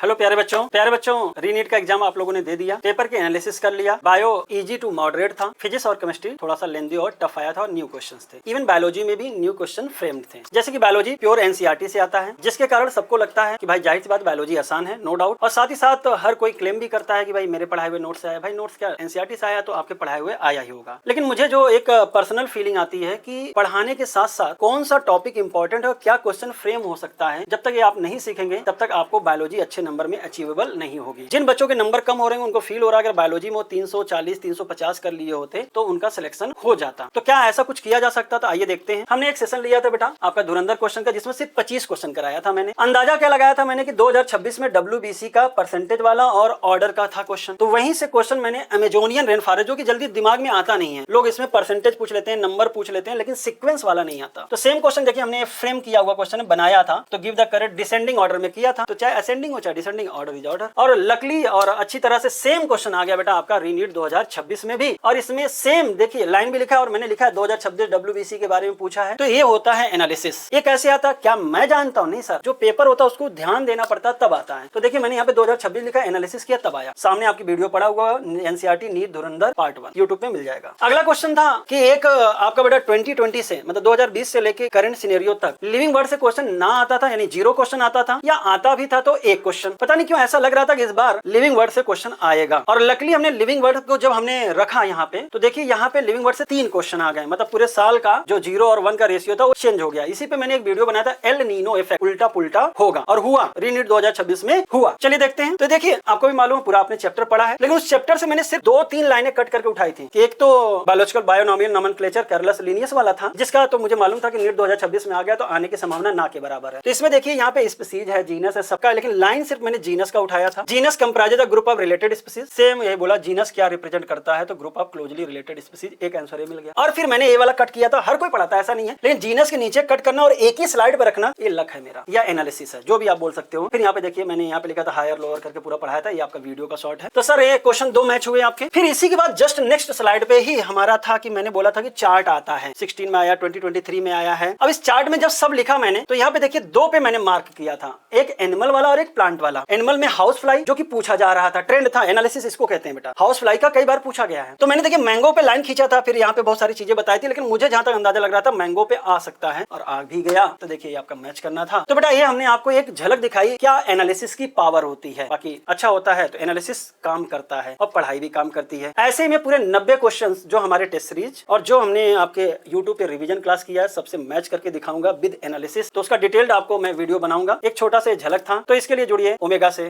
Hello प्यारे बच्चों रीनीट का एग्जाम आप लोगों ने दे दिया, पेपर के एनालिसिस कर लिया। बायो इजी टू मॉडरेट था, फिजिक्स और केमिस्ट्री थोड़ा सा लेंदी और टफ आया था और न्यू क्वेश्चंस थे। इवन बायोलॉजी में भी न्यू क्वेश्चन फ्रेम्ड थे। जैसे कि बायोलॉजी प्योर एनसीईआरटी से आता है, जिसके कारण सबको लगता है कि भाई जाहिर सी बात बायोलॉजी आसान है, नो डाउट। और साथ ही साथ हर कोई क्लेम भी करता है कि भाई मेरे पढ़ाए हुए नोट्स आया। भाई नोट्स क्या एनसीईआरटी से आया तो आपके पढ़ाए हुए आया ही होगा। लेकिन मुझे जो एक पर्सनल फीलिंग आती है कि पढ़ाने के साथ साथ कौन सा टॉपिक इंपॉर्टेंट है और क्या क्वेश्चन फ्रेम हो सकता है, जब तक ये आप नहीं सीखेंगे तब तक आपको बायोलॉजी अच्छे नंबर में अचीवेबल नहीं होगी। जिन बच्चों के नंबर कम हो रहे हैं उनको फील हो रहा है अगर बायोलॉजी में 340 350 कर लिए होते तो उनका सिलेक्शन हो जाता। तो क्या ऐसा कुछ किया जा सकता था? आइए देखते हैं। हमने एक सेशन लिया था बेटा आपका धुरंधर क्वेश्चन का, जिसमें सिर्फ 25 क्वेश्चन कराया था। मैंने अंदाजा क्या लगाया था मैंने कि 2026 में WBC का परसेंटेज वाला और ऑर्डर का था क्वेश्चन। तो वहीं से क्वेश्चन मैंने अमेजोनियन रेनफॉरेस्ट, जो कि जल्दी दिमाग में आता नहीं है, लोग इसमें परसेंटेज पूछ लेते हैं, नंबर पूछ लेते हैं, लेकिन सीक्वेंस वाला नहीं आता। तो सेम क्वेश्चन देखिए हमने फ्रेम किया हुआ क्वेश्चन बनाया था, तो give the correct descending order में किया था। तो चाहे असेंडिंग हो चाहे डिसेंडिंग, ऑर्डर इज ऑर्डर। और लकली और अच्छी तरह से सेम क्वेश्चन आ गया बेटा आपका रीनीट 2026 में भी। और इसमें सेम देखिए लाइन भी लिखा है और मैंने लिखा है 2026 WBC के बारे में पूछा है। तो ये होता है एनालिसिस। ये कैसे आता? क्या मैं जानता हूं? नहीं सर, जो पेपर होता है उसको ध्यान देना पड़ता तब आता है। तो देखिए मैंने यहाँ पे 2026 लिखा, एनालिसिस किया तब आया। सामने आपकी वीडियो पड़ा हुआ एनसीईआरटी नीट धुरंधर पार्ट 1 यूट्यूब पे मिल जाएगा। अगला क्वेश्चन था कि एक आपका बेटा 2020 से मतलब 2020 से लेके करंट सिनेरियो तक लिविंग वर्ड से क्वेश्चन ना आता था, यानी 0 क्वेश्चन आता था, या आता भी था तो 1 क्वेश्चन। पता नहीं क्यों ऐसा लग रहा था कि इस बार लिविंग वर्ड से क्वेश्चन आएगा। और लकली हमने लिविंग वर्ड को जब हमने रखा यहाँ पे, तो देखिए यहाँ पे लिविंग वर्ड से 3 क्वेश्चन आ गए। मतलब पूरे साल का जो 0 और 1 का रेशियो था वो चेंज हो गया। इसी पे मैंने एक वीडियो बनाया था, एल नीनो इफेक्ट, उल्टा पुल्टा होगा, और हुआ रीनीट 2026 में हुआ। चलिए देखते हैं। तो देखिए आपको भी मालूम है पूरा आपने चैप्टर पढ़ा है, लेकिन उस चैप्टर से मैंने सिर्फ 2-3 लाइनें कट करके उठाई थी। कि एक तो biological binomial nomenclature Carlos Linnaeus वाला था, जिसका तो मुझे मालूम था कि नीट 2026 में आ गया तो आने की संभावना ना के बराबर है। तो इसमें देखिए यहाँ पे स्पीसीज है, जीनस है, सबका, लेकिन लाइन सिर्फ मैंने जीनस का उठाया था। Genus comprises a group of related species. Same यही बोला, जीनस क्या रिप्रेजेंट करता है, तो group of closely related species. एक आंसर ये मिल गया। और फिर मैंने ये वाला कट किया था, हर कोई पढ़ाता है ऐसा नहीं है, लेकिन जीनस के नीचे कट करना और एक ही स्लाइड पे रखना, ये लक है मेरा, या एनालिसिस है, जो भी आप बोल सकते हो। फिर यहाँ पे देखिए मैंने यहाँ पे लिखा था हायर लोअर करके पूरा पढ़ाया था, ये आपका वीडियो का शॉर्ट है। तो सर ये क्वेश्चन 2 मैच हुए आपके। फिर इसी के बाद जस्ट नेक्स्ट स्लाइड पे ही हमारा था कि मैंने बोला था कि चार्ट आता है, 16 में आया, 2023 में आया है। अब इस चार्ट में जब सब लिखा मैंने, तो यहाँ पे देखिए 2 पे मैंने मार्क किया था, एक एनिमल वाला और एक प्लांट वाला। एनिमल में हाउस फ्लाई, जो कि पूछा जा रहा था, ट्रेंड था, एनालिसिस इसको कहते हैं बेटा, हाउस फ्लाई का कई बार पूछा गया है। तो मैंने देखिए मैंगो पे लाइन खींचा था, फिर यहाँ पे बहुत सारी चीजें बताई थी, लेकिन मुझे जहां तक अंदाजा लग रहा था मैंगो पे आ सकता है, और आ भी गया। तो देखिए आपका मैच करना था। तो बेटा ये हमने आपको एक झलक दिखाई क्या एनालिसिस की पावर होती है। बाकी अच्छा होता है तो एनालिसिस काम करता है और पढ़ाई भी काम करती है। ऐसे में पूरे 90 क्वेश्चन जो हमारे टेस्ट सीरीज और जो हमने आपके यूट्यूब पे रिवीजन क्लास किया है, सबसे मैच करके दिखाऊंगा विद एनालिसिस। तो उसका डिटेल्ड आपको मैं वीडियो बनाऊंगा। एक छोटा सा झलक था, तो इसके लिए जुड़िए ओमेगा से।